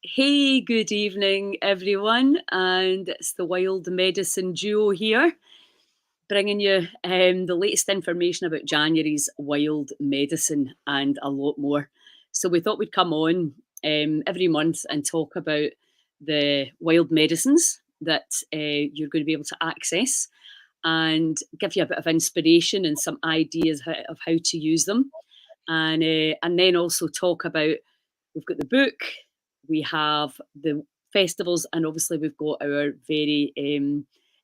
Hey, good evening, everyone. And it's the Wild Medicine duo here, bringing you the latest information about January's wild medicine and a lot more. So, we thought we'd come on every month and talk about the wild medicines that you're going to be able to access and give you a bit of inspiration and some ideas of how to use them. And then also talk about we've got the book, we have the festivals, and obviously we've got our very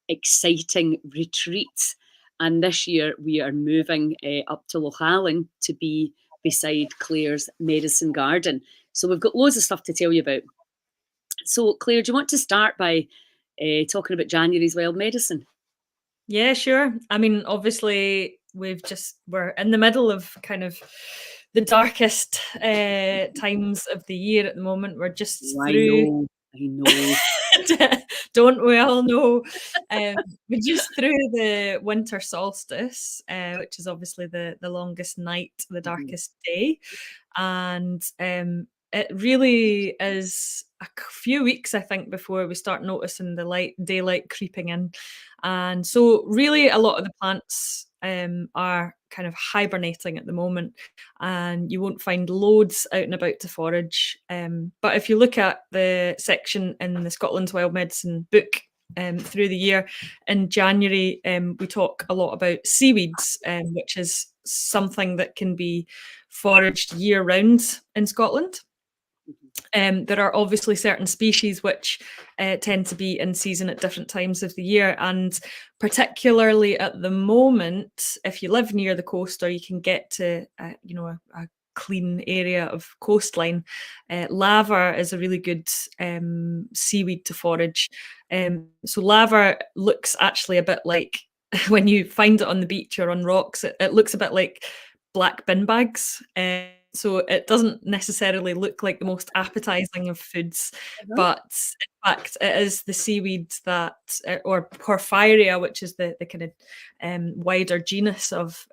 exciting retreat. And this year we are moving up to Lochaline to be beside Clare's medicine garden. So we've got loads of stuff to tell you about. So Clare, do you want to start by talking about January's wild medicine? Yeah, sure. I mean, obviously, we're in the middle of kind of the darkest times of the year at the moment. We're just Oh, through. I know. Don't we all know? We're just through the winter solstice, which is obviously the longest night, the darkest day, and it really is a few weeks, I think, before we start noticing the daylight creeping in. And so really a lot of the plants are kind of hibernating at the moment, and you won't find loads out and about to forage. But if you look at the section in the Scotland's Wild Medicine book through the year, in January, we talk a lot about seaweeds, which is something that can be foraged year round in Scotland. There are obviously certain species which tend to be in season at different times of the year, and particularly at the moment, if you live near the coast or you can get to a clean area of coastline, laver is a really good seaweed to forage. So laver looks actually a bit like when you find it on the beach or on rocks, it looks a bit like black bin bags. So it doesn't necessarily look like the most appetizing of foods, Uh-huh. but in fact, it is the seaweed that, or Porphyria, which is the kind of wider genus of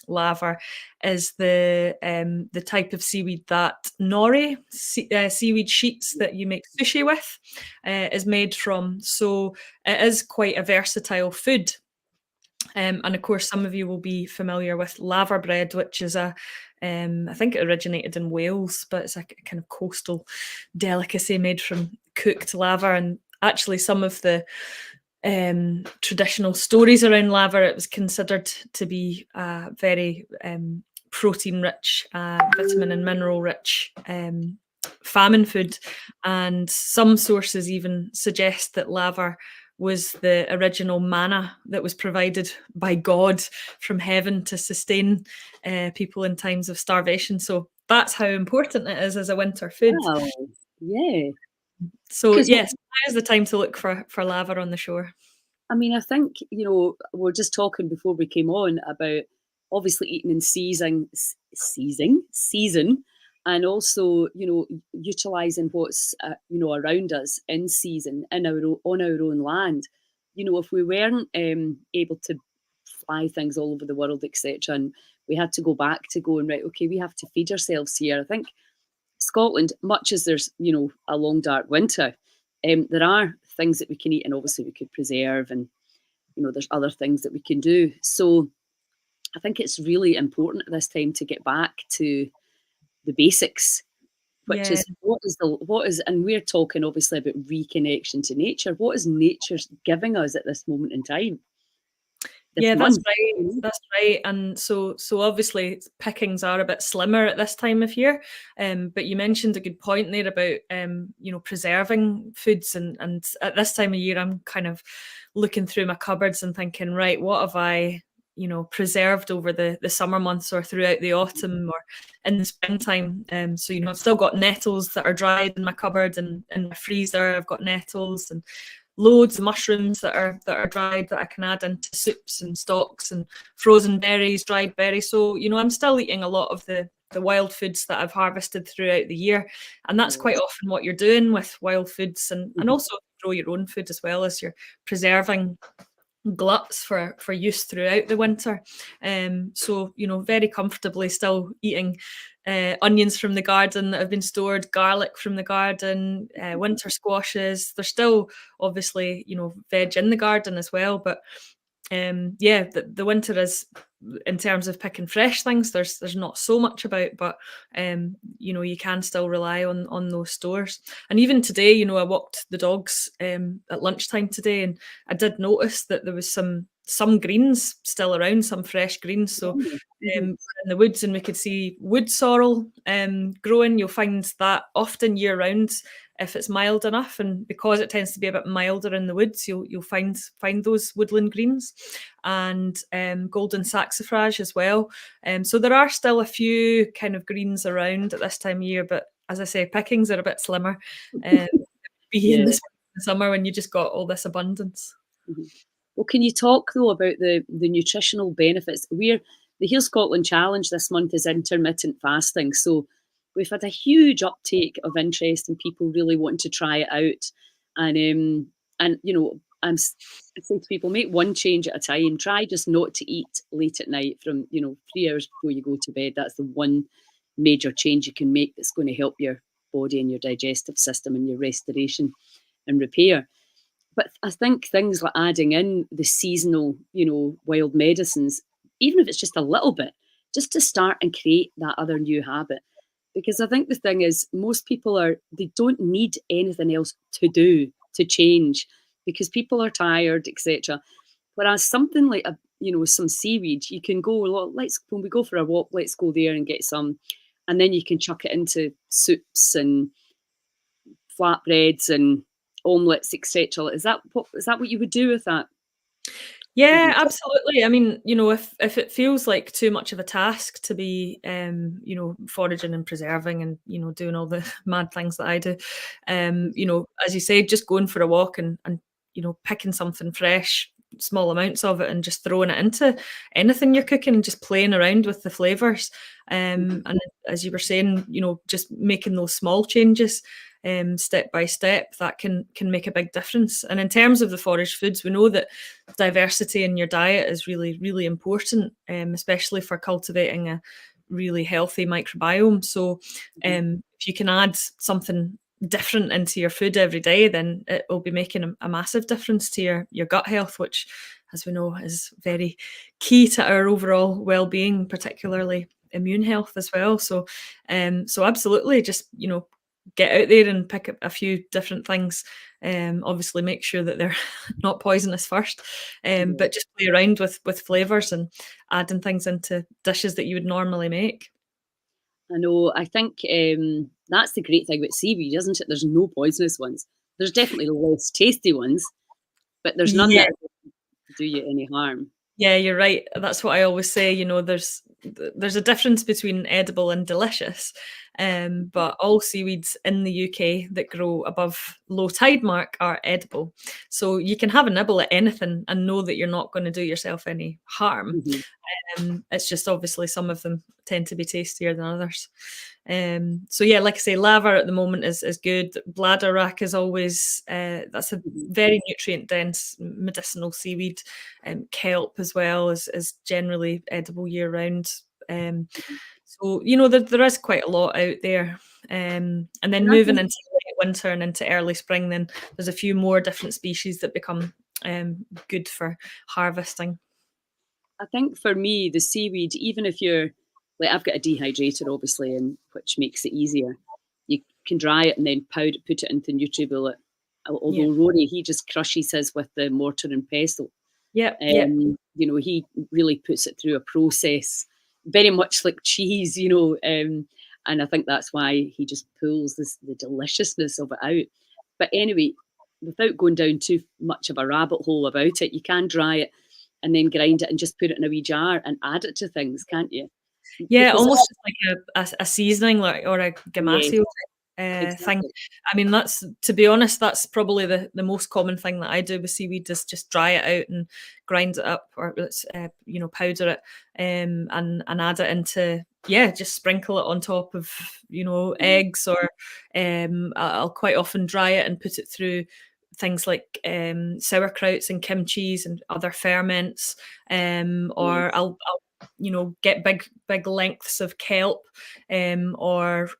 laver, is the type of seaweed that nori, seaweed sheets that you make sushi with, is made from. So it is quite a versatile food. And of course, some of you will be familiar with laver bread, which is I think it originated in Wales, but it's a kind of coastal delicacy made from cooked laver. And actually, some of the traditional stories around laver, it was considered to be very protein-rich, vitamin and mineral-rich famine food. And some sources even suggest that laver was the original manna that was provided by God from heaven to sustain people in times of starvation. So that's how important it is as a winter food. Wow. Yeah. So Because yes, now is the time to look for laver on the shore. I mean, I think, we're just talking before we came on about obviously eating in season, and also, utilizing what's, around us in season on our own land. If we weren't able to fly things all over the world, etc., and we had to go back to going, right, okay, we have to feed ourselves here. I think Scotland, much as there's, a long dark winter, there are things that we can eat, and obviously we could preserve, and there's other things that we can do. So I think it's really important at this time to get back to the basics, which Yeah. is and we're talking obviously about reconnection to nature. What is nature giving us at this moment in time? Yeah, Month, that's right. That's right. And so obviously pickings are a bit slimmer at this time of year. But you mentioned a good point there about preserving foods, and at this time of year I'm kind of looking through my cupboards and thinking, right, what have I preserved over the summer months or throughout the autumn or in the springtime. So I've still got nettles that are dried in my cupboard, and in my freezer I've got nettles and loads of mushrooms that are dried that I can add into soups and stocks, and frozen berries, dried berries. So I'm still eating a lot of the wild foods that I've harvested throughout the year, and that's quite often what you're doing with wild foods, and also grow your own food as well as you're preserving gluts for use throughout the winter. So, very comfortably still eating onions from the garden that have been stored, garlic from the garden, winter squashes. There's still obviously, veg in the garden as well, but yeah, the winter is, in terms of picking fresh things, there's not so much about, but you can still rely on those stores. And even today, I walked the dogs at lunchtime today, and I did notice that there was some greens still around, some fresh greens. So Oh, mhm. we're in the woods, and we could see wood sorrel growing. You'll find that often year round if it's mild enough, and because it tends to be a bit milder in the woods, you'll find those woodland greens, and golden saxifrage as well. So there are still a few kind of greens around at this time of year, but as I say, pickings are a bit slimmer. Be in Yeah. the summer when you just got all this abundance. Mhm. Well, can you talk though about the nutritional benefits? The Heal Scotland Challenge this month is intermittent fasting, so we've had a huge uptake of interest and people really wanting to try it out. And I say to people, make one change at a time. Try just not to eat late at night from 3 hours before you go to bed. That's the one major change you can make that's going to help your body and your digestive system and your restoration and repair. But I think things like adding in the seasonal, wild medicines, even if it's just a little bit, just to start and create that other new habit. Because I think the thing is, most people they don't need anything else to do to change because people are tired, etc. Whereas something like some seaweed, you can go, "Well, when we go for a walk, let's go there and get some," and then you can chuck it into soups and flatbreads and omelets, etc. Is that what you would do with that? Yeah, Mhm. absolutely. I mean, if it feels like too much of a task to be, foraging and preserving and, doing all the mad things that I do, as you say, just going for a walk and picking something fresh, small amounts of it, and just throwing it into anything you're cooking and just playing around with the flavors. And as you were saying, just making those small changes, step by step, that can make a big difference. And in terms of the forage foods, we know that diversity in your diet is really, really important, especially for cultivating a really healthy microbiome. So, Mhm. if you can add something different into your food every day, then it will be making a massive difference to your gut health, which, as we know, is very key to our overall well-being, particularly immune health as well. So absolutely, just get out there and pick up a few different things. Obviously, make sure that they're not poisonous first, Yeah. but just play around with flavors and adding things into dishes that you would normally make. I know. I think that's the great thing about seaweed, isn't it? There's no poisonous ones. There's definitely less tasty ones, but there's none Yeah, that do you any harm. yeah, you're right. That's what I always say. There's a difference between edible and delicious, but all seaweeds in the UK that grow above low tide mark are edible. So you can have a nibble at anything and know that you're not going to do yourself any harm. Mhm. It's just obviously some of them tend to be tastier than others. So yeah, like I say, lava at the moment is good. Bladderwrack is always that's a Mhm. very nutrient dense medicinal seaweed. Kelp as well is generally edible year round. Mhm. So there is quite a lot out there. And then And I moving think into late winter and into early spring, then there's a few more different species that become good for harvesting. I think for me, the seaweed, even if you're like I've got a dehydrator obviously, and which makes it easier. You can dry it and then put it into NutriBullet. Yeah. Although Rory, he just crushes his with the mortar and pestle. Yep. Yep. He really puts it through a process, very much like cheese, and I think that's why he just pulls the deliciousness of it out. But anyway, without going down too much of a rabbit hole about it, you can dry it and then grind it and just put it in a wee jar and add it to things, can't you? Yeah, Because almost just like a seasoning, like, or a yeah, gamasio thing. exactly. I mean, that's, to be honest, that's probably the most common thing that I do with seaweed, is just dry it out and grind it up, or let's powder it, and add it into, yeah, just sprinkle it on top of Mm, eggs, or I'll quite often dry it and put it through things like sauerkrauts and kimchis and other ferments, or I'll get big lengths of kelp, or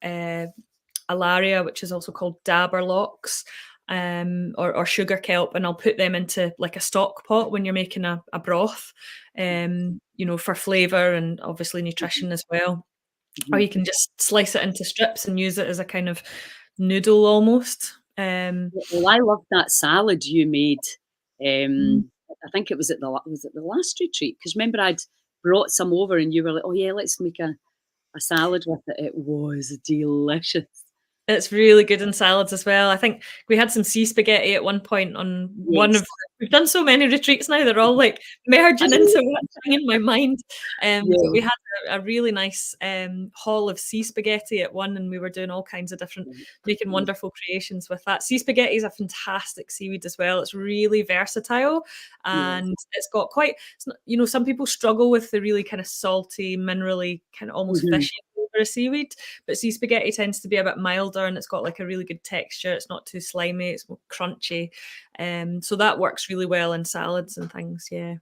alaria, which is also called dabberlocks, or sugar kelp, and I'll put them into like a stock pot when you're making a broth, for flavour and obviously nutrition as well. Or you can just slice it into strips and use it as a kind of noodle almost. Well, I loved that salad you made. Mm. I think it was at the last retreat? Because remember I'd brought some over and you were like, "Oh yeah, let's make a salad with it." It was delicious. It's really good in salads as well. I think we had some sea spaghetti at one point on one Yes. of we've done so many retreats now, they're all like I merging into know. one thing in my mind. But Yeah. we had a really nice haul of sea spaghetti at one, and we were doing all kinds of different, making Yeah. wonderful creations with that. Sea spaghetti is a fantastic seaweed as well. It's really versatile, Yeah. and it's got quite, it's not, some people struggle with the really kind of salty, minerally, kind of almost Mhm. fishy flavor of seaweed, but sea spaghetti tends to be a bit milder and it's got like a really good texture. It's not too slimy, it's more crunchy. So that works really well in salads and things, yeah.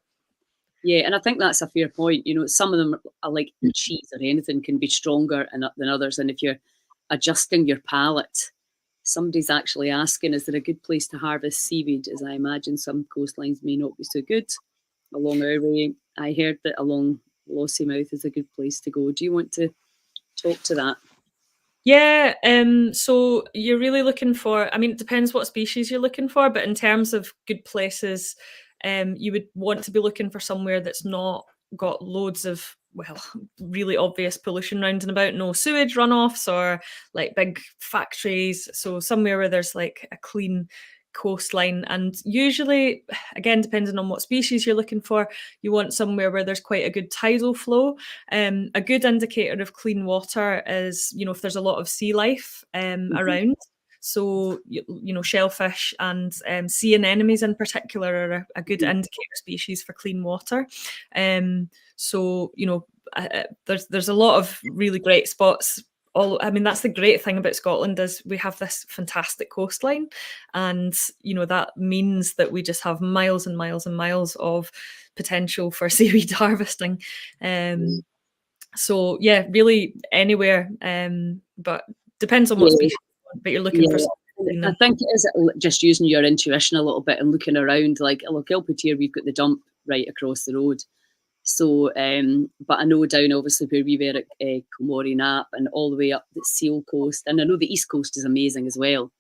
Yeah, and I think that's a fair point. Some of them are like cheese or anything can be stronger than others. And if you're adjusting your palate, somebody's actually asking, is there a good place to harvest seaweed? As I imagine some coastlines may not be so good. Along our way, I heard that along Lossiemouth is a good place to go. Do you want to talk to that? Yeah, so you're really looking for, I mean, it depends what species you're looking for, but in terms of good places, you would want to be looking for somewhere that's not got loads of, well, really obvious pollution round and about, no sewage runoffs or like big factories. So somewhere where there's like a clean coastline. And usually, again, depending on what species you're looking for, you want somewhere where there's quite a good tidal flow. A good indicator of clean water is, if there's a lot of sea life Mhm. around. So, shellfish and sea anemones in particular are a good Mhm. indicator species for clean water. So, there's a lot of really great spots. I mean, that's the great thing about Scotland is we have this fantastic coastline, and that means that we just have miles and miles and miles of potential for seaweed harvesting. So yeah, really anywhere, but depends on what Yeah, species you want, but you're looking for yeah. something clean I and think it is just using your intuition a little bit and looking around. Like, look, Ilpitier, we've got the dump right across the road. So, but I know down obviously where we were at Kilmorey Nap and all the way up the Seal Coast, and I know the East Coast is amazing as well.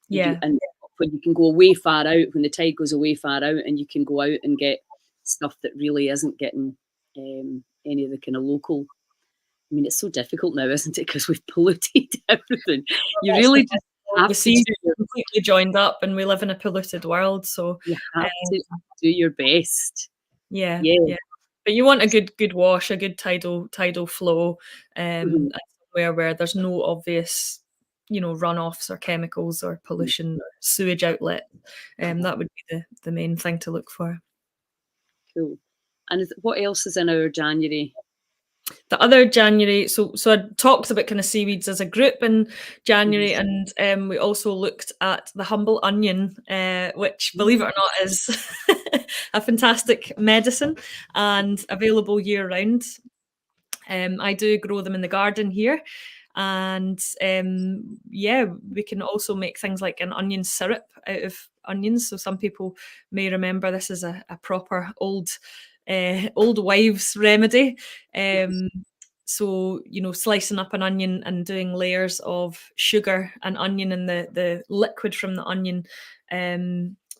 yeah. And when you can go way far out, when the tide goes away far out, and you can go out and get stuff that really isn't getting any of the kind of local. I mean, it's so difficult now, isn't it? Because we've polluted everything. You That's the really thing. just The have to seas are completely joined up and we live in a polluted world, so you uh, have to do your best. yeah, Yeah. yeah. But you want a good wash, a good tidal flow, Mhm. and somewhere where there's no obvious, runoffs or chemicals or pollution or sewage outlet. That would be the main thing to look for. Cool. And what else is in our January? The other January, so I talked about kind of seaweeds as a group in Mhm. January, and we also looked at the humble onion, which, believe it or not, is a fantastic medicine and available year round. I do grow them in the garden here, and yeah, we can also make things like an onion syrup out of onions. So some people may remember this as a proper old wives remedy. Um, so slicing up an onion and doing layers of sugar and onion, and the liquid from the onion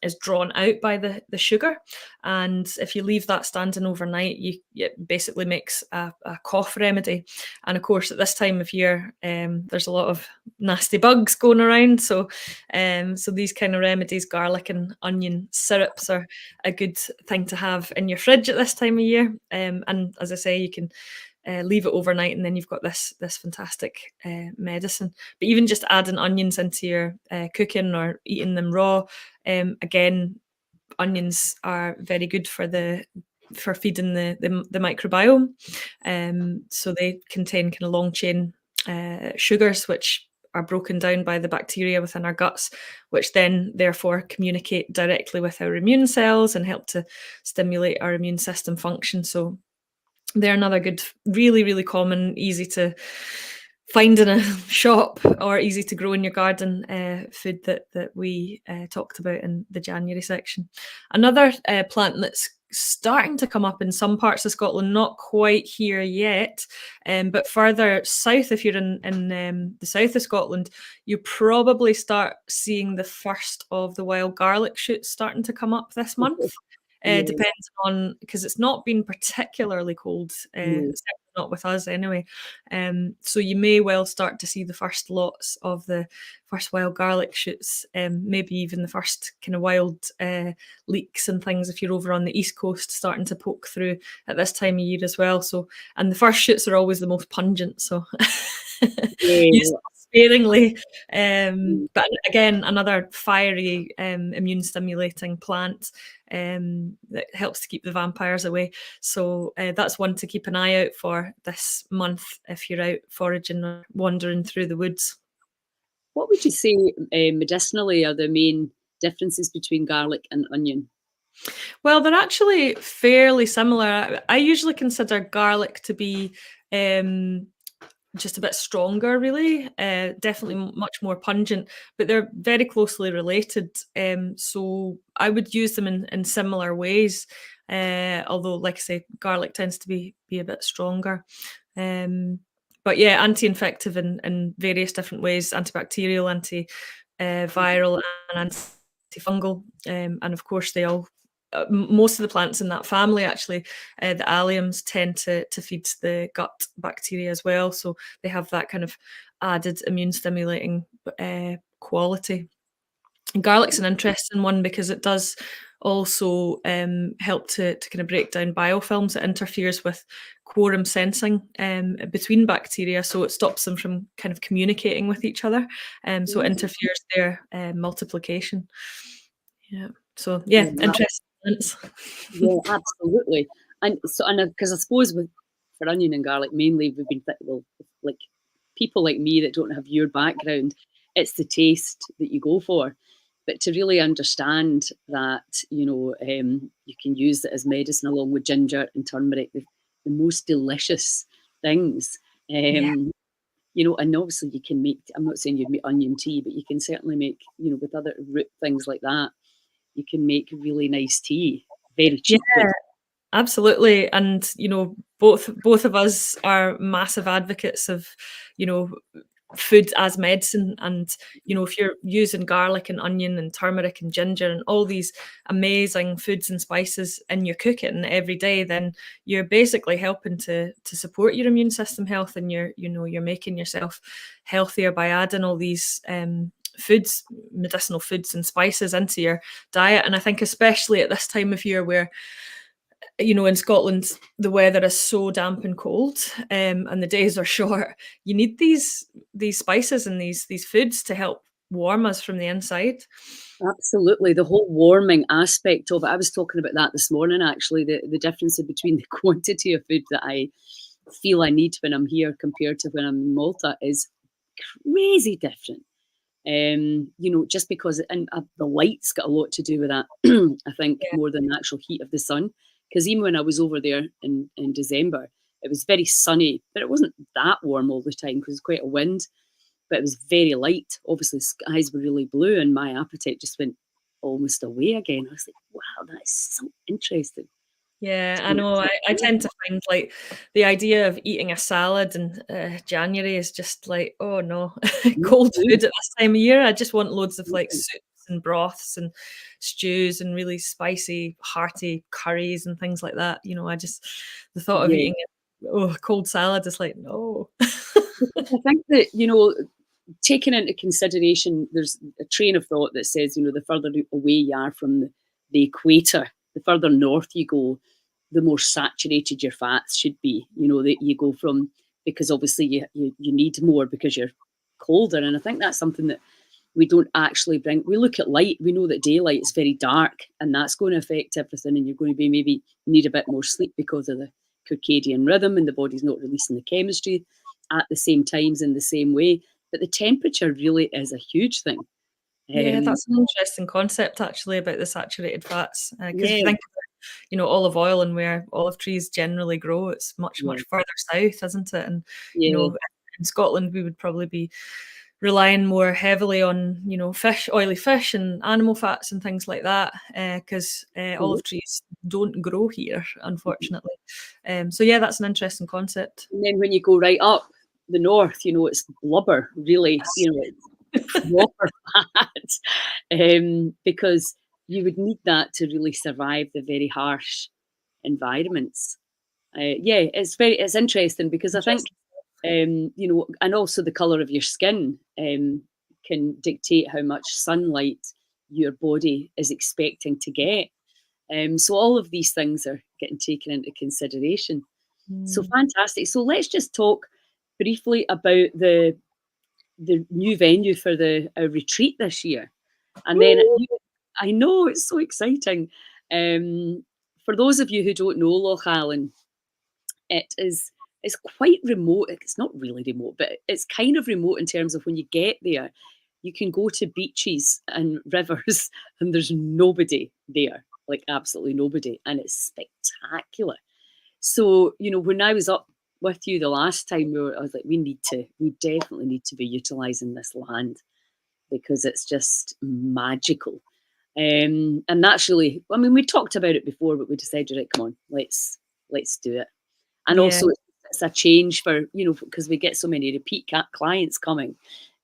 is drawn out by the sugar, and if you leave that standing overnight, it basically makes a cough remedy. And of course, at this time of year, there's a lot of nasty bugs going around. So these kind of remedies, garlic and onion syrups, are a good thing to have in your fridge at this time of year. And as I say, you can leave it overnight, and then you've got this fantastic medicine. But even just adding onions into your cooking or eating them raw, again, onions are very good for feeding the microbiome. So they contain kind of long chain sugars, which are broken down by the bacteria within our guts, which then therefore communicate directly with our immune cells and help to stimulate our immune system function. So they're another good, really, really common, easy to find in a shop or easy to grow in your garden food that we talked about in the January section. Another plant that's starting to come up in some parts of Scotland, not quite here yet, but further south, if you're in the south of Scotland, you probably start seeing the first of the wild garlic shoots starting to come up this month. Yeah. Depends on, because it's not been particularly cold, No. certainly not with us anyway. So you may well start to see the first lots of the first wild garlic shoots, maybe even the first kind of wild leeks and things if you're over on the east coast starting to poke through at this time of year as well. So, and the first shoots are always the most pungent, so use Yeah. them sparingly. Mm. But again, another fiery immune stimulating plant that helps to keep the vampires away. So that's one to keep an eye out for this month if you're out foraging or wandering through the woods. What would you say medicinally are the main differences between garlic and onion? Well, they're actually fairly similar. I usually consider garlic to be just a bit stronger, really. Definitely much more pungent, but they're very closely related. So I would use them in similar ways. Although, like I say, garlic tends to be a bit stronger. But yeah, anti-infective in various different ways, antibacterial, anti-viral, and antifungal. And of course, they all most of the plants in that family actually, the alliums tend to feed the gut bacteria as well, so they have that kind of added immune stimulating quality. And garlic's an interesting one because it does also help to kind of break down biofilms. It interferes with quorum sensing between bacteria, so it stops them from kind of communicating with each other. So it interferes their multiplication. Yeah. So yeah, Yeah. interesting plants. Yeah, absolutely. And so, and because I suppose with for onion and garlic mainly, we've been well, like people like me that don't have your background, it's the taste that you go for. But to really understand that, you can use it as medicine along with ginger and turmeric, the most delicious things. Yeah. And obviously you can make, I'm not saying you'd make onion tea, but you can certainly make, with other root things like that, you can make really nice tea very Yeah, cheaply. absolutely. And, both of us are massive advocates of, you know, food as medicine. And, if you're using garlic and onion and turmeric and ginger and all these amazing foods and spices in your cooking every day, then you're basically helping to support your immune system health, and you're making yourself healthier by adding all these foods, medicinal foods and spices into your diet. And I think especially at this time of year where in Scotland, the weather is so damp and cold, and the days are short. You need these spices and these foods to help warm us from the inside. Absolutely, the whole warming aspect of it. I was talking about that this morning, actually, the difference between the quantity of food that I feel I need when I'm here compared to when I'm in Malta is crazy different. Just because, and the light's got a lot to do with that, I think, Yeah, more than the actual heat of the sun. Because even when I was over there in December, it was very sunny, but it wasn't that warm all the time because it's quite a wind, but it was very light. Obviously, the skies were really blue, and my appetite just went almost away again. I was like, wow, that is so interesting. yeah, I So, know. I tend to find like the idea of eating a salad in January is just like, oh no, me cold too. food at this time of year. I just want loads of Me like too. soups and broths and stews and really spicy, hearty curries and things like that. The thought of Yeah. eating cold salad is like, no. Because I think that, taking into consideration, there's a train of thought that says, the further away you are from the equator, the further north you go, the more saturated your fats should be. That you go from, because obviously you need more because you're colder. And I think that's something that we don't actually bring. We look at light, we know that daylight is very dark, and that's going to affect everything. And you're going to be maybe need a bit more sleep because of the circadian rhythm, and the body's not releasing the chemistry at the same times in the same way. but the temperature really is a huge thing. Yeah, Um, that's an interesting concept actually about the saturated fats, because if yeah, you think about, olive oil and where olive trees generally grow, it's much, yeah, much further south, isn't it? And, yeah. in Scotland, we would probably be relying more heavily on, oily fish and animal fats and things like that, because olive trees don't grow here, unfortunately. So yeah, that's an interesting concept. And then when you go right up the north, it's blubber, really, it's proper fat, because you would need that to really survive the very harsh environments. Yeah, it's interesting because I think, Interesting. and also the color of your skin can dictate how much sunlight your body is expecting to get. So all of these things are getting taken into consideration. So Mm. fantastic. So let's just talk briefly about the new venue for the retreat this year, and then Woo! I know it's so exciting. For those of you who don't know Lochaline, it is it's quite remote. It's not really remote, but it's kind of remote in terms of when you get there, you can go to beaches and rivers, and there's nobody there, like absolutely nobody, and it's spectacular. So, when I was up with you the last time, I was like, we definitely need to be utilising this land because it's just magical. And that's really, I mean, we talked about it before, but we decided, right, come on, let's do it. And Yeah. also, it's a change for, because we get so many repeat clients coming.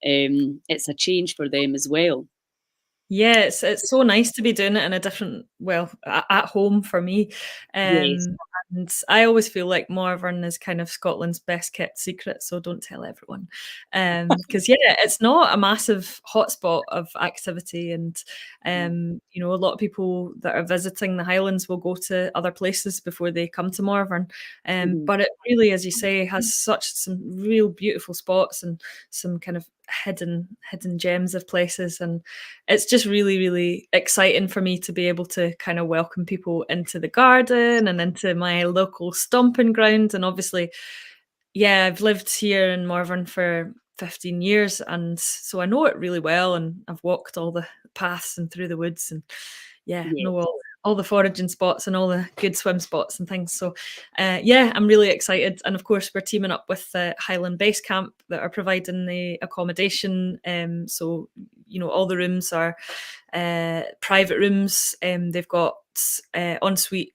It's a change for them as well. Yeah, it's so nice to be doing it in a different, at home for me. Yes. And I always feel like Morven is kind of Scotland's best kept secret, so don't tell everyone. Because yeah, it's not a massive hotspot of activity, and a lot of people that are visiting the Highlands will go to other places before they come to Morven. Mhm. But it really, as you say, has some real beautiful spots and some kind of hidden gems of places, and it's just really, really exciting for me to be able to kind of welcome people into the garden and into my local stomping ground. And obviously, yeah, I've lived here in Morven for 15 years, and so I know it really well, and I've walked all the paths and through the woods, and yeah, Yes. know all the foraging spots and all the good swim spots and things. So, yeah, I'm really excited. And of course, we're teaming up with the Highland Base Camp that are providing the accommodation. So, all the rooms are private rooms. They've got ensuite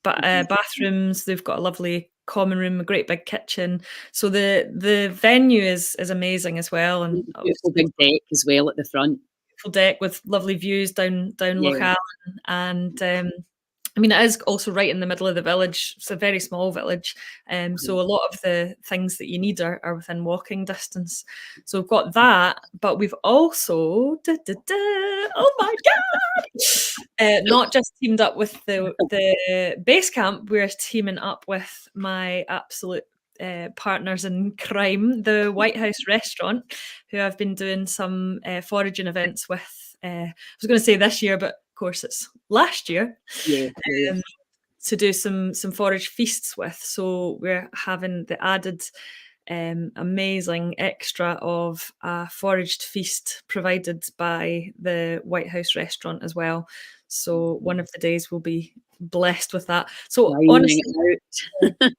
Mhm. bathrooms. They've got a lovely common room, a great big kitchen. So the venue is amazing as well, and Beautiful obviously big deck as well at the front. full deck with lovely views down Yeah. Lochaline. And I mean, it is also right in the middle of the village. It's a very small village, so a lot of the things that you need are within walking distance. So we've got that, but we've also oh my god, not just teamed up with the base camp. We're teaming up with my absolute partners in crime, the White House restaurant, who I've been doing some foraging events with. I was going to say this year, but of course it's last year, Yeah, yeah, um, to do some forage feasts with. So we're having the added amazing extra of a foraged feast provided by the White House restaurant as well. So one of the days will be blessed with that. So dining honestly, out.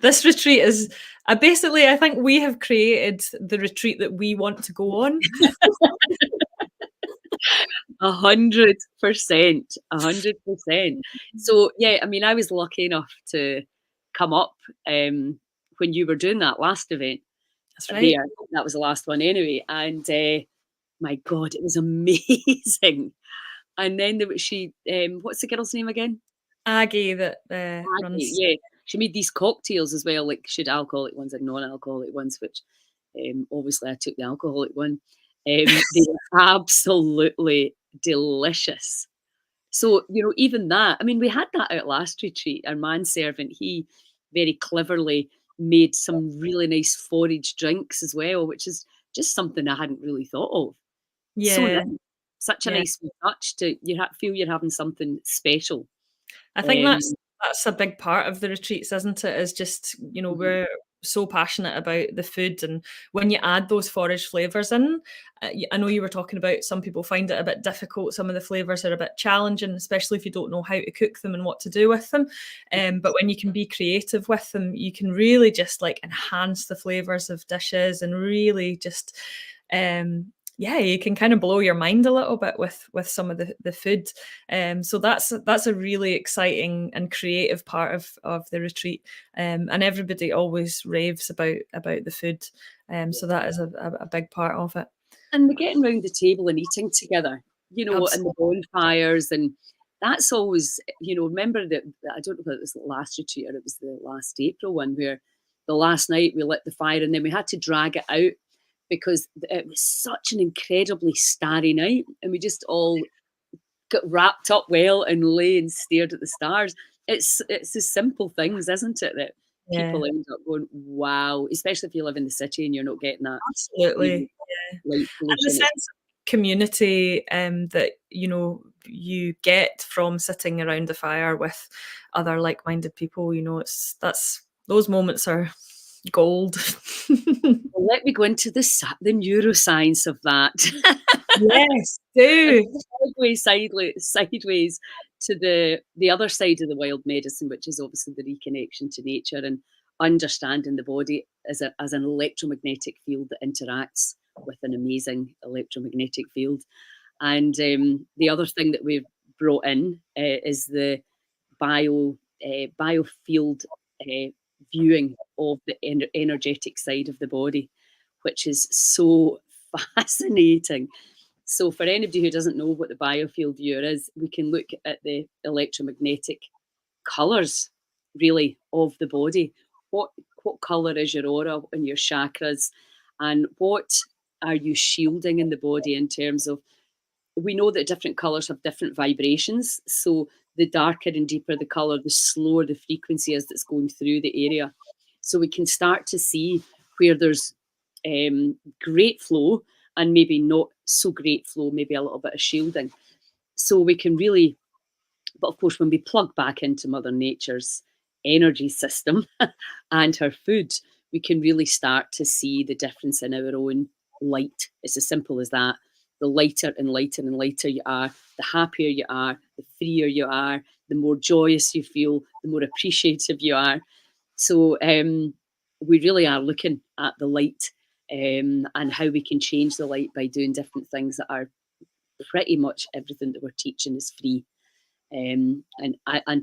this retreat is basically, I think we have created the retreat that we want to go on. 100%, 100%. So, yeah, I mean, I was lucky enough to come up, when you were doing that last event That's right. there. That was the last one anyway, and, my god, it was amazing. And then there was what's the girl's name again? Aggie that Maggie, runs. yeah. She made these cocktails as well, like she had alcoholic ones and non-alcoholic ones, which obviously I took the alcoholic one. They were absolutely delicious. So, even that, I mean, we had that at last retreat. Our manservant, he very cleverly made some really nice forage drinks as well, which is just something I hadn't really thought of. So Yeah, nice. Such a yeah. nice wee touch to feel you're having something special. I think Um, that's a big part of the retreats, isn't it? Is just, mhm, we're so passionate about the food, and when you add those forage flavors in, I know you were talking about some people find it a bit difficult. Some of the flavors are a bit challenging, especially if you don't know how to cook them and what to do with them. But when you can be creative with them, you can really just like enhance the flavors of dishes and really just yeah, you can kind of blow your mind a little bit with some of the food. So that's a really exciting and creative part of the retreat. And everybody always raves about the food. So that is a big part of it. And the getting round the table and eating together, and the Absolutely. bonfires, and that's always, remember that, I don't know if it was the last retreat or it was the last April one, where the last night we lit the fire and then we had to drag it out because it was such an incredibly starry night, and we just all got wrapped up well and lay and stared at the stars. It's the simple things, isn't it, that Yeah, people end up going, wow, especially if you live in the city and you're not getting that, absolutely. light And the pollution. sense of community that you get from sitting around the fire with other like-minded people, that's those moments are gold. Well, let me go into the neuroscience of that. Yes, And do. sideways to the other side of the wild medicine, which is obviously the reconnection to nature and understanding the body as an electromagnetic field that interacts with an amazing electromagnetic field. And the other thing that we've brought in is the biofield uh, viewing of the energetic side of the body, which is so fascinating. So, for anybody who doesn't know what the biofield viewer is, we can look at the electromagnetic colours, really, of the body. What what colour is your aura and your chakras, and what are you shielding in the body in terms of, we know that different colours have different vibrations. So the darker and deeper the colour, the slower the frequency is that's going through the area. So we can start to see where there's great flow and maybe not so great flow, maybe a little bit of shielding. So we can really, but of course, when we plug back into Mother Nature's energy system and her food, we can really start to see the difference in our own light. It's as simple as that. The lighter and lighter and lighter you are, the happier you are, the freer you are, the more joyous you feel, the more appreciative you are. So we really are looking at the light and how we can change the light by doing different things that are pretty much everything that we're teaching is free. And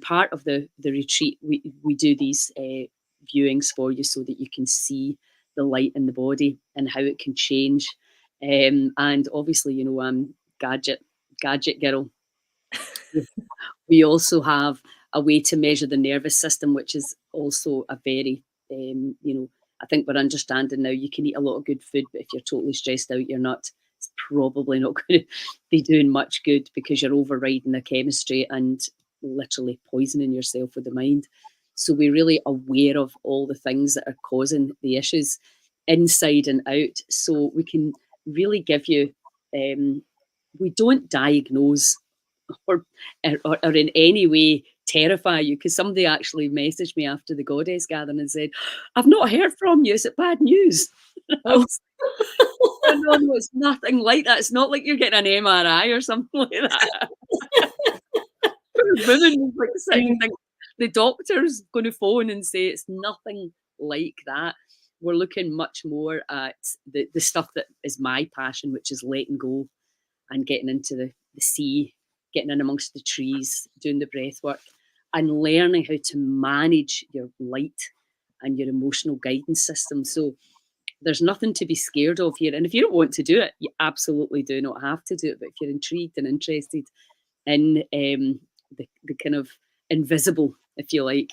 part of the retreat, we do these viewings for you so that you can see the light in the body and how it can change. And obviously, I'm gadget girl. We also have a way to measure the nervous system, which is also a very, I think we're understanding now you can eat a lot of good food, but if you're totally stressed out, it's probably not going to be doing much good because you're overriding the chemistry and literally poisoning yourself with the mind. So we're really aware of all the things that are causing the issues inside and out. So we can really give you, we don't diagnose or, or in any way terrify you, because somebody actually messaged me after the goddess gathering and said, I've not heard from you, is it bad news? I Oh, was, oh, no, it's nothing like that. It's not like you're getting an MRI or something like that. Poor woman was like sitting thinking, the doctor's going to phone and say it's nothing like that. We're looking much more at the stuff that is my passion, which is letting go and getting into the sea, getting in amongst the trees, doing the breath work, and learning how to manage your light and your emotional guidance system. So there's nothing to be scared of here. And if you don't want to do it, you absolutely do not have to do it. But if you're intrigued and interested in the kind of invisible, if you like,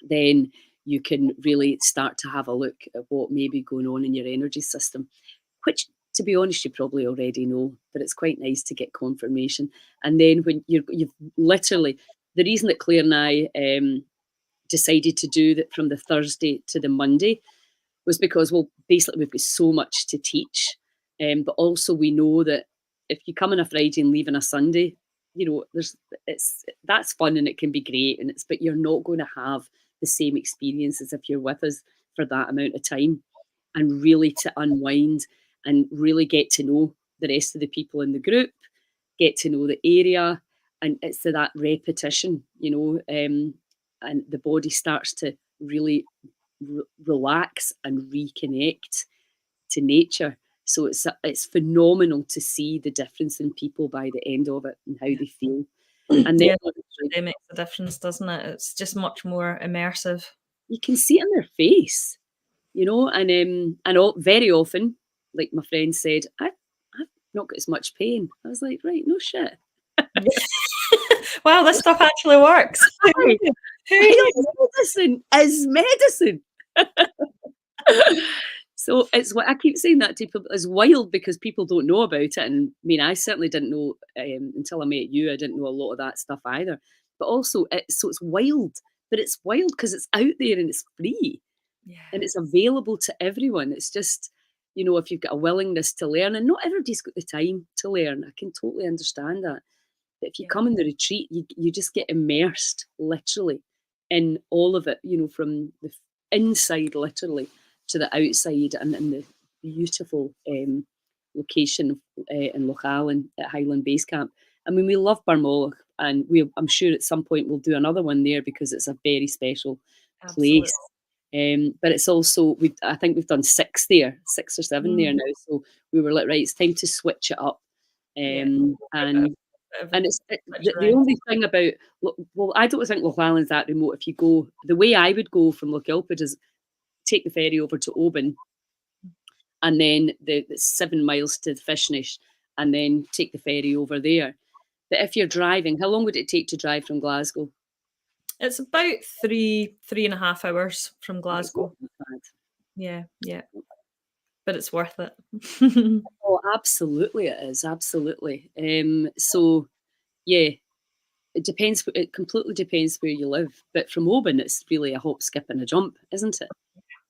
then you can really start to have a look at what may be going on in your energy system, which, to be honest, you probably already know, but it's quite nice to get confirmation. And then when you've literally, the reason that Claire and I decided to do that from the Thursday to the Monday was because, well, basically we've got so much to teach, but also we know that if you come on a Friday and leave on a Sunday, that's fun and it can be great, but you're not going to have the same experience as if you're with us, for that amount of time, and really to unwind and really get to know the rest of the people in the group, get to know the area, and it's to that repetition, and the body starts to really relax and reconnect to nature. So it's phenomenal to see the difference in people by the end of it and how they feel. And then Yeah, it makes a difference, doesn't it? It's just much more immersive. you can see it in their face, and very often, like my friend said, I've not got as much pain. I was like, right, no shit. Wow, this stuff actually works. Hi, Who knew? medicine is medicine. So it's what I keep saying that to people. It's wild because people don't know about it, and I mean, I certainly didn't know until I met you. I didn't know a lot of that stuff either. But also, it's wild, but it's wild because it's out there and it's free Yeah, and it's available to everyone. It's just, if you've got a willingness to learn, and not everybody's got the time to learn. I can totally understand that. But if you yeah, come in the retreat, you just get immersed literally in all of it, from the inside literally to the outside, and in the beautiful location in Lochaline at Highland Base Camp. I mean, we love Barmolach, and I'm sure at some point we'll do another one there because it's a very special absolutely. place. But it's also, I think we've done 6 or 7 there Mm, now. So we were like, right, it's time to switch it up. yeah, Um, a bit and of and it's switch the around. only thing about well, I don't think Lochline's that remote. If you go the way I would go from Lochilpid is take the ferry over to Oban, and then the 7 miles to the Fishnish, and then take the ferry over there. But if you're driving, how long would it take to drive from Glasgow? It's about 3.5 hours from Right, not Glasgow. bad. Yeah, yeah, but it's worth it. Oh, absolutely, it is absolutely. So yeah, it completely depends where you live. But from Oban, it's really a hop, skip, and a jump, isn't it?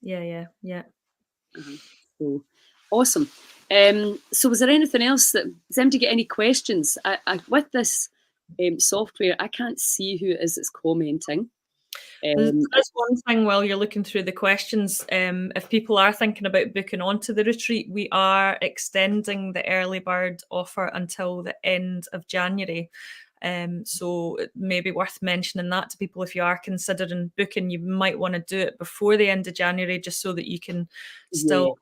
Yeah, yeah, yeah. Uh-huh. So awesome. So was there anything else does anybody get any questions? With this software, I can't see who it is that's commenting. There's one thing while you're looking through the questions. If people are thinking about booking onto the retreat, we are extending the early bird offer until the end of January. So it may be worth mentioning that to people. If you are considering booking, you might want to do it before the end of January, just so that you can Yeah, still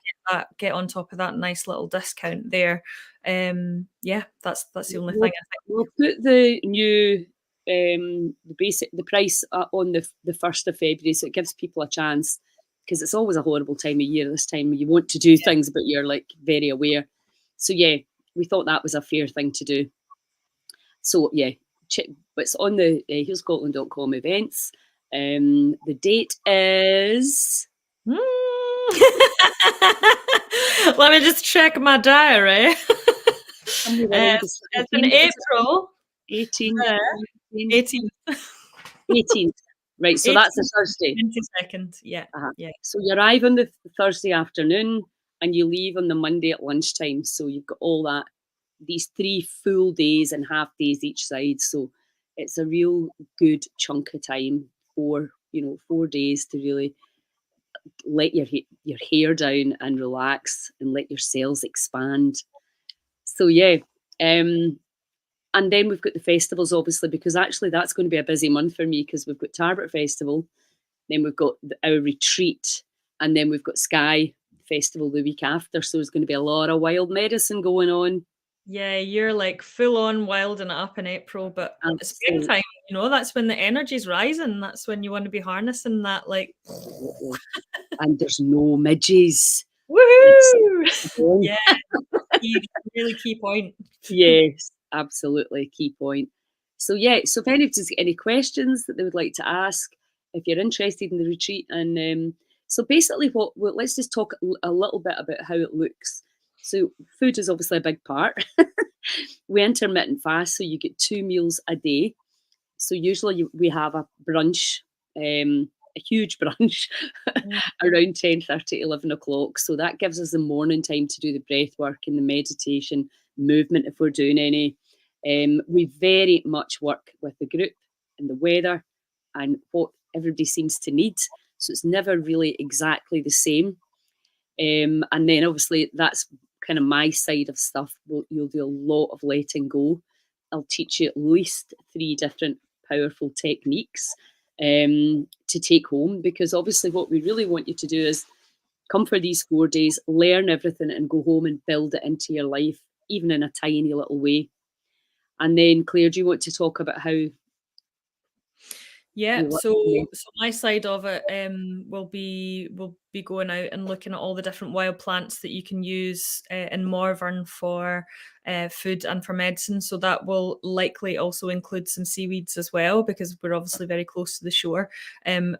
get on top of that nice little discount there. Yeah, that's the only thing we'll, I think. we'll put the new the price on the 1st of February, so it gives people a chance, because it's always a horrible time of year. This time you want to do things, but you're like very aware. So yeah, we thought that was a fair thing to do. So yeah, check. But it's on the healscotland.com events. The date is Let me just check my diary. It's in April. 18th, The 18th. 18th. Right, so that's a 18th, Thursday. 22nd. Yeah, Uh-huh. yeah. So you arrive on the Thursday afternoon and you leave on the Monday at lunchtime. So you've got these 3 full days and half days each side. So it's a real good chunk of time, 4 days to really let your hair down and relax and let your cells expand. So yeah, and then we've got the festivals, obviously, because actually that's going to be a busy month for me, because we've got Tarbert Festival, then we've got our retreat, and then we've got Sky Festival the week after. So there's going to be a lot of wild medicine going on. Yeah, you're like full on wilding it up in April, but Absolutely. springtime, that's when the energy's rising. That's when you want to be harnessing that, like, Absolutely. And there's no midges. woohoo! Yeah, really key point. Yes, absolutely. Key point. So yeah, so if anybody's got any questions that they would like to ask, if you're interested in the retreat, and so basically let's just talk a little bit about how it looks. So food is obviously a big part. We intermittent fast, so you get 2 meals a day. So usually we have a brunch, a huge brunch Mm, around 10:30, 11 o'clock. So that gives us the morning time to do the breath work and the meditation, movement if we're doing any. We very much work with the group and the weather and what everybody seems to need. So it's never really exactly the same. And then obviously that's kind of my side of stuff. You'll do a lot of letting go. I'll teach you at least 3 different powerful techniques to take home, because obviously what we really want you to do is come for these 4 days, learn everything, and go home and build it into your life, even in a tiny little way. And then, Claire, do you want to talk about how Yeah, you work so with men? my side of it will be going out and looking at all the different wild plants that you can use in Morvern for food and for medicine. So that will likely also include some seaweeds as well, because we're obviously very close to the shore.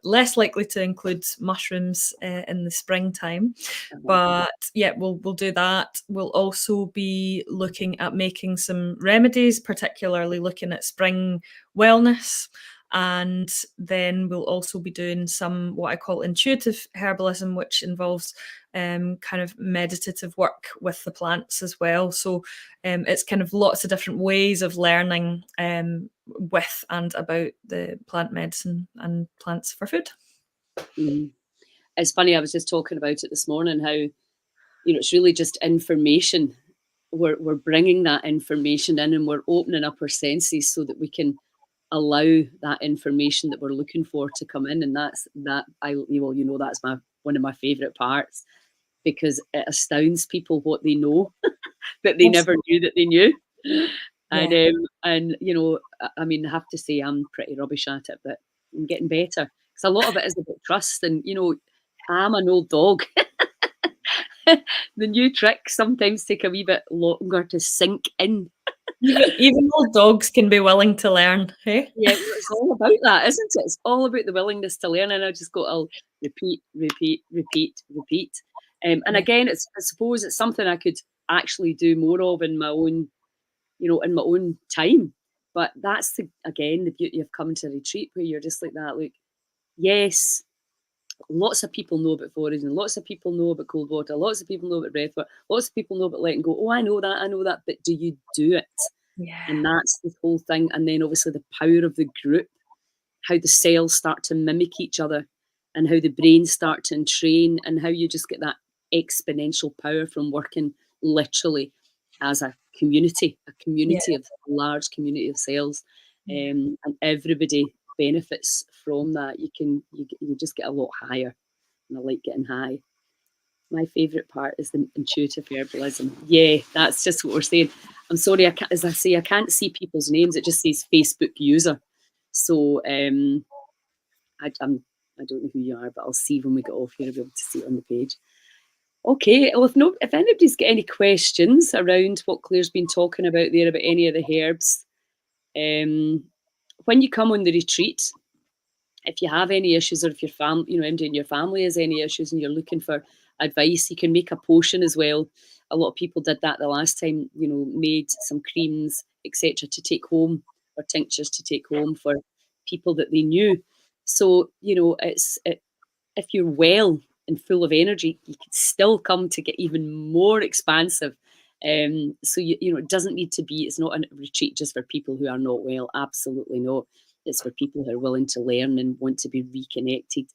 Less likely to include mushrooms in the springtime, but yeah, we'll do that. We'll also be looking at making some remedies, particularly looking at spring wellness. And then we'll also be doing some what I call intuitive herbalism, which involves kind of meditative work with the plants as well. So it's kind of lots of different ways of learning with and about the plant medicine and plants for food. Mhm. It's funny, I was just talking about it this morning, how, it's really just information. We're bringing that information in, and we're opening up our senses so that we can allow that information that we're looking for to come in. And that's one of my favorite parts, because it astounds people what they know that they never Absolutely. knew that they knew. And Yeah. I mean, I have to say I'm pretty rubbish at it, but I'm getting better, because a lot of it is about trust. And I'm an old dog. The new tricks sometimes take a wee bit longer to sink in. Even old dogs can be willing to learn, hey? Yeah, well, it's all about that, isn't it? It's all about the willingness to learn, and I'll repeat, repeat, repeat, repeat. And Yeah. again, I suppose it's something I could actually do more of in my own, in my own time. But that's again the beauty of coming to a retreat, where you're just like that. Look, yes, lots of people know about foraging, lots of people know about cold water, lots of people know about breath work, lots of people know about letting go. Oh, I know that. But do you do it? Yeah. And that's the whole thing. And then obviously the power of the group, how the cells start to mimic each other, and how the brains start to entrain, and how you just get that exponential power from working literally as a community, Yeah. of a large community of cells. Yeah. And everybody benefits from that. You just get a lot higher, and I like getting high. My favourite part is the intuitive herbalism. Yeah, that's just what we're saying. I'm sorry, as I say, I can't see people's names. It just says Facebook user. So I don't know who you are, but I'll see when we get off here. I'll be able to see it on the page. Okay, well, if anybody's got any questions around what Claire's been talking about there, about any of the herbs, when you come on the retreat, if you have any issues, or if your anybody in your family has any issues and you're looking for advice, you can make a potion as well. A lot of people did that the last time, made some creams, etc., to take home, or tinctures to take home for people that they knew. So, if you're well and full of energy, you can still come to get even more expansive. So it doesn't need to be. It's not a retreat just for people who are not well. Absolutely not. It's for people who are willing to learn and want to be reconnected,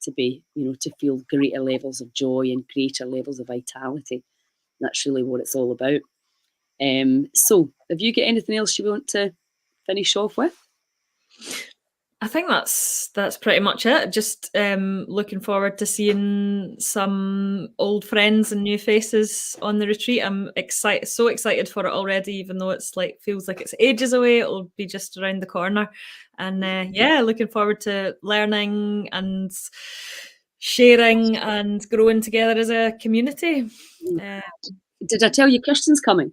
to be, to feel greater levels of joy and greater levels of vitality. That's really what it's all about. So, have you got anything else you want to finish off with? I think that's pretty much it. Just looking forward to seeing some old friends and new faces on the retreat. I'm so excited for it already, even though it's feels like it's ages away. It'll be just around the corner, and yeah, looking forward to learning and sharing and growing together as a community. Uh, Did I tell you Kirsten's coming?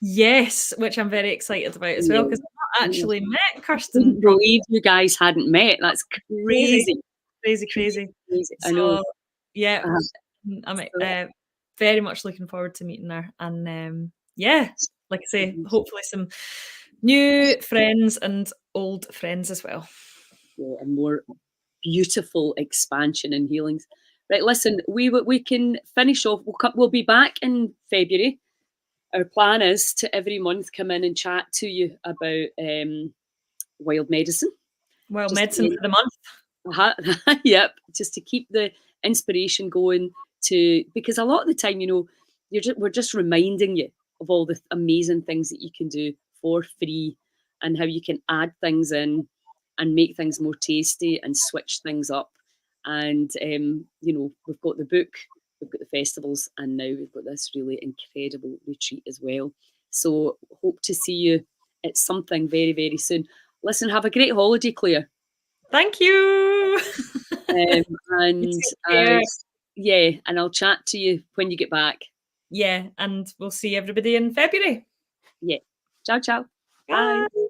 yes, which I'm very excited about as well, Yeah. because I've not actually met Kirsten Couldn't properly. believe you guys hadn't met. That's Crazy, crazy. crazy, crazy. Crazy. I know. So yeah, Uh, I'm so very much looking forward to meeting her, and yeah, like I say, hopefully some new friends and old friends as well. yeah, and more beautiful expansion and healings. Right, listen, we can finish off. We'll be back in February. Our plan is to every month come in and chat to you about wild medicine. Well, Just medicine for the month. Yep, just to keep the inspiration going because a lot of the time, we're just reminding you of all the amazing things that you can do for free and how you can add things in and make things more tasty and switch things up. And we've got the book, we've got the festivals, and now we've got this really incredible retreat as well. So hope to see you at something very, very soon. Listen, have a great holiday, Claire. Thank you. And yeah, and I'll chat to you when you get back. Yeah, and we'll see everybody in February. Yeah. Ciao, ciao. Bye. Bye.